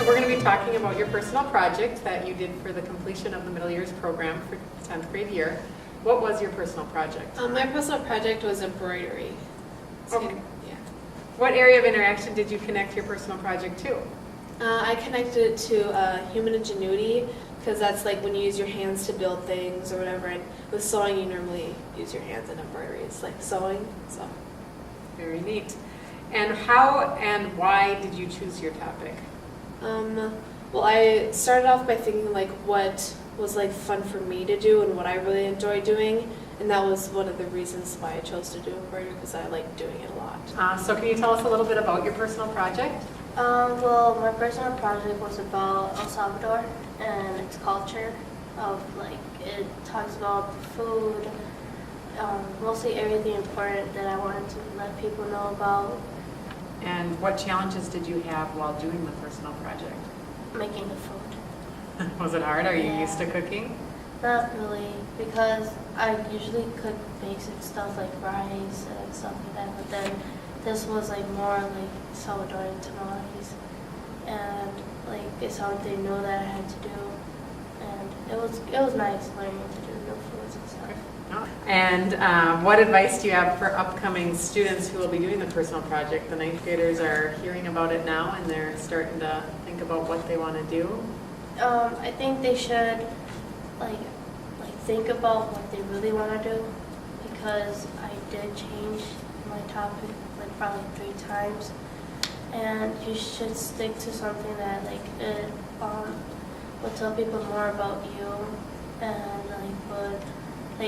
we're going to be talking about your personal project that you did for the completion of the middle years program for 10th grade year. What was your personal project? My personal project was embroidery. Okay. Yeah. What area of interaction did you connect your personal project to? I connected it to human ingenuity, because that's like when you use your hands to build things or whatever. And with sewing, you normally use your hands, and embroidery is like sewing. So. Very neat. And how and why did you choose your topic? Well, I started off by thinking like what was like fun for me to do and what I really enjoy doing, and that was one of the reasons why I chose to do embroidery, because I like doing it a lot. So can you tell us a little bit about your personal project? Well, my personal project was about El Salvador and its culture. It talks about the food, mostly everything important that I wanted to let people know about. And what challenges did you have while doing the personal project? Making the food. Was it hard? Are you Yeah. used to cooking? Not really, because I usually cook basic stuff like rice and stuff like that, but then this was like more like Salvadorian tamales, and like it's something new that I had to do, and it was nice learning to do new foods and stuff. And what advice do you have for upcoming students who will be doing the personal project? The ninth graders are hearing about it now and they're starting to think about what they want to do. I think they should like think about what they really want to do, because I did change my topic like probably 3 times, and you should stick to something that it will tell people more about you, and would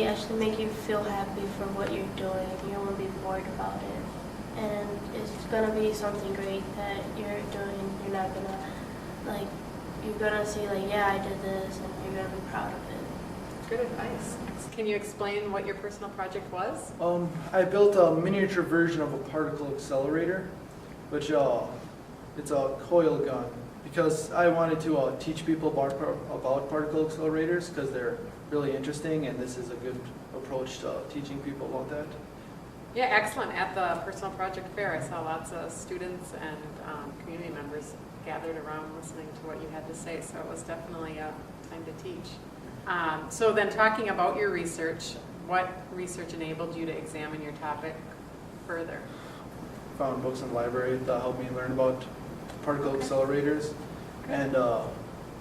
actually make you feel happy for what you're doing. You won't be bored about it, and it's gonna be something great that you're doing. You're not gonna you're gonna see yeah, I did this, and you're gonna be proud of it. Good advice. Can you explain what your personal project was? I built a miniature version of a particle accelerator, which it's a coil gun, because I wanted to teach people about particle accelerators, because they're really interesting, and this is a good approach to teaching people about that. Yeah, excellent. At the personal project fair, I saw lots of students and community members gathered around listening to what you had to say, so it was definitely a time to teach. So then, talking about your research, what research enabled you to examine your topic further? Found books in the library that helped me learn about particle accelerators, and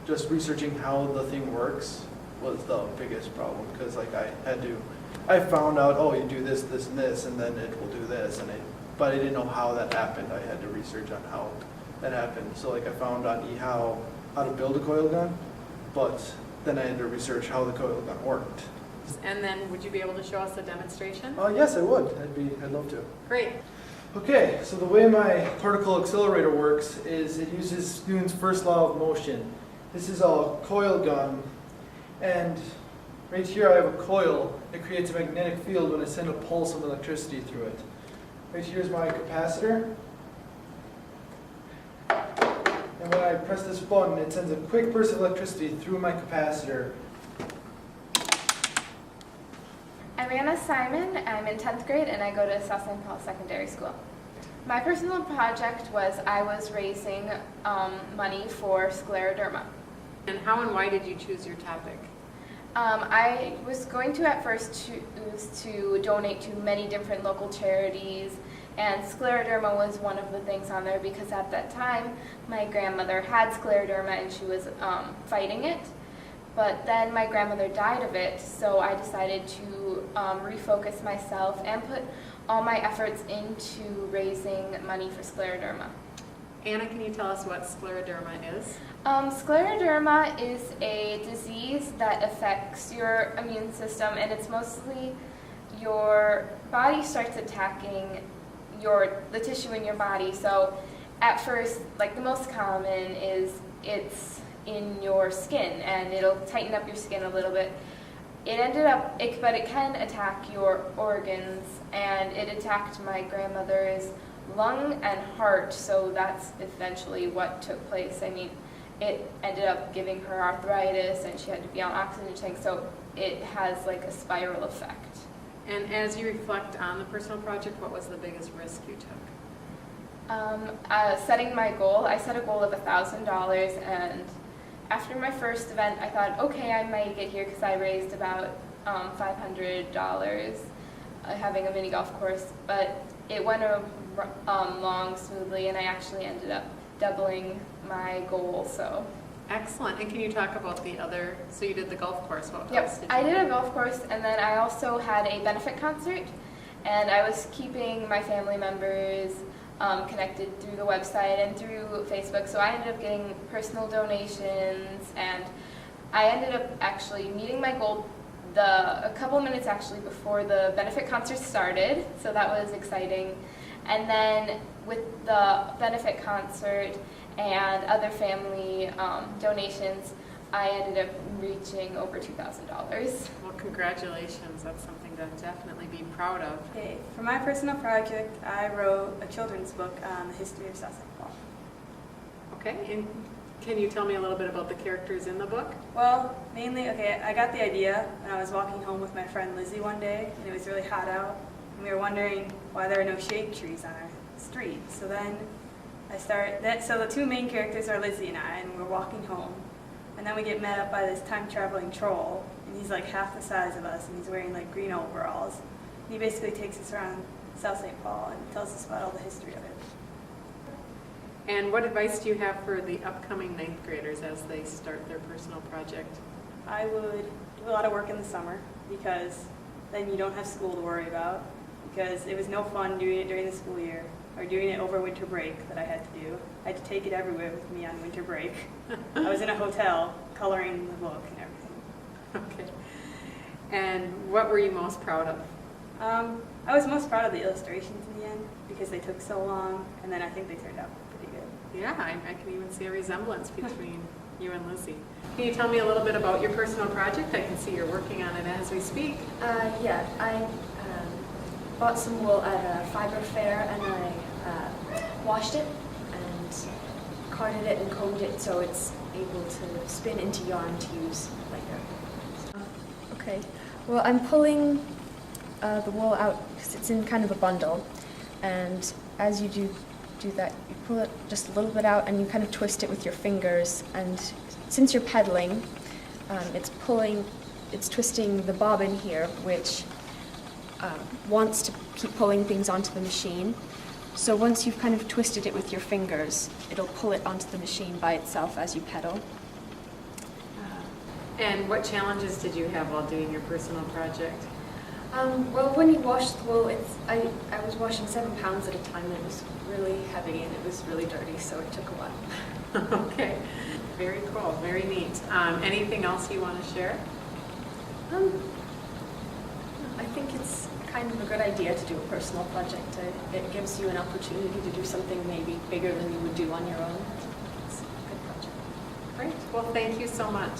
just researching how the thing works was the biggest problem, because I found out, oh, you do this, this, and this, and then it will do this, but I didn't know how that happened. I had to research on how that happened. So I found on how to build a coil gun, but then I had to research how the coil gun worked. And then, would you be able to show us a demonstration? Yes, I would. I'd love to. Great. Okay, so the way my particle accelerator works is it uses Newton's first law of motion. This is a coil gun, and right here I have a coil. It creates a magnetic field when I send a pulse of electricity through it. Right here is my capacitor. And when I press this button, it sends a quick burst of electricity through my capacitor. I'm Anna Simon. I'm in 10th grade and I go to South St. Paul Secondary School. My personal project was I was raising money for scleroderma. And how and why did you choose your topic? I was going to at first choose to donate to many different local charities, and scleroderma was one of the things on there because at that time my grandmother had scleroderma and she was fighting it. But then my grandmother died of it, so I decided to refocus myself and put all my efforts into raising money for scleroderma. Anna, can you tell us what scleroderma is? Scleroderma is a disease that affects your immune system, and it's mostly your body starts attacking the tissue in your body. So at first, the most common is it's in your skin, and it'll tighten up your skin a little bit. But it can attack your organs, and it attacked my grandmother's lung and heart, so that's eventually what took place. I mean, it ended up giving her arthritis, and she had to be on oxygen tanks, so it has a spiral effect. And as you reflect on the personal project, what was the biggest risk you took? Setting my goal, I set a goal of $1,000, and after my first event, I thought, okay, I might get here because I raised about $500 having a mini golf course, but it went along smoothly, and I actually ended up doubling my goal. So. Excellent. And can you talk about the other, so you did the golf course, what else Yep, did you I do? did a golf course, and then I also had a benefit concert, and I was keeping my family members connected through the website and through Facebook, so I ended up getting personal donations, and I ended up actually meeting my goal a couple minutes actually before the benefit concert started, so that was exciting. And then with the benefit concert and other family donations, I ended up reaching over $2,000. Well, congratulations. That's something to definitely be proud of. Okay, for my personal project, I wrote a children's book on the history of South St. Paul. Okay, and can you tell me a little bit about the characters in the book? Well, mainly, okay, I got the idea when I was walking home with my friend Lizzie one day, and it was really hot out, and we were wondering why there are no shade trees on our street. So then so the two main characters are Lizzie and I, and we're walking home, and then we get met up by this time-traveling troll, and he's like half the size of us, and he's wearing like green overalls. And he basically takes us around South St. Paul and tells us about all the history of it. And what advice do you have for the upcoming ninth graders as they start their personal project? I would do a lot of work in the summer because then you don't have school to worry about, because it was no fun doing it during the school year or doing it over winter break that I had to do. I had to take it everywhere with me on winter break. I was in a hotel coloring the book and everything. Okay. And what were you most proud of? I was most proud of the illustrations in the end because they took so long, and then I think they turned out pretty good. Yeah, I can even see a resemblance between you and Lizzie. Can you tell me a little bit about your personal project? I can see you're working on it as we speak. Yeah, I bought some wool at a fiber fair, and I washed it and carded it and combed it so it's able to spin into yarn to use later. Okay, well, I'm pulling the wool out because it's in kind of a bundle, and as you do that, you pull it just a little bit out and you kind of twist it with your fingers, and since you're pedaling, it's twisting the bobbin here, which wants to keep pulling things onto the machine. So once you've kind of twisted it with your fingers, it'll pull it onto the machine by itself as you pedal. And what challenges did you have while doing your personal project? Well, when you wash the wool, I was washing 7 pounds at a time, and it was really heavy and it was really dirty, so it took a while. Okay, very cool, very neat. Anything else you want to share? I think it's kind of a good idea to do a personal project. It gives you an opportunity to do something maybe bigger than you would do on your own. It's a good project. Great, well, thank you so much.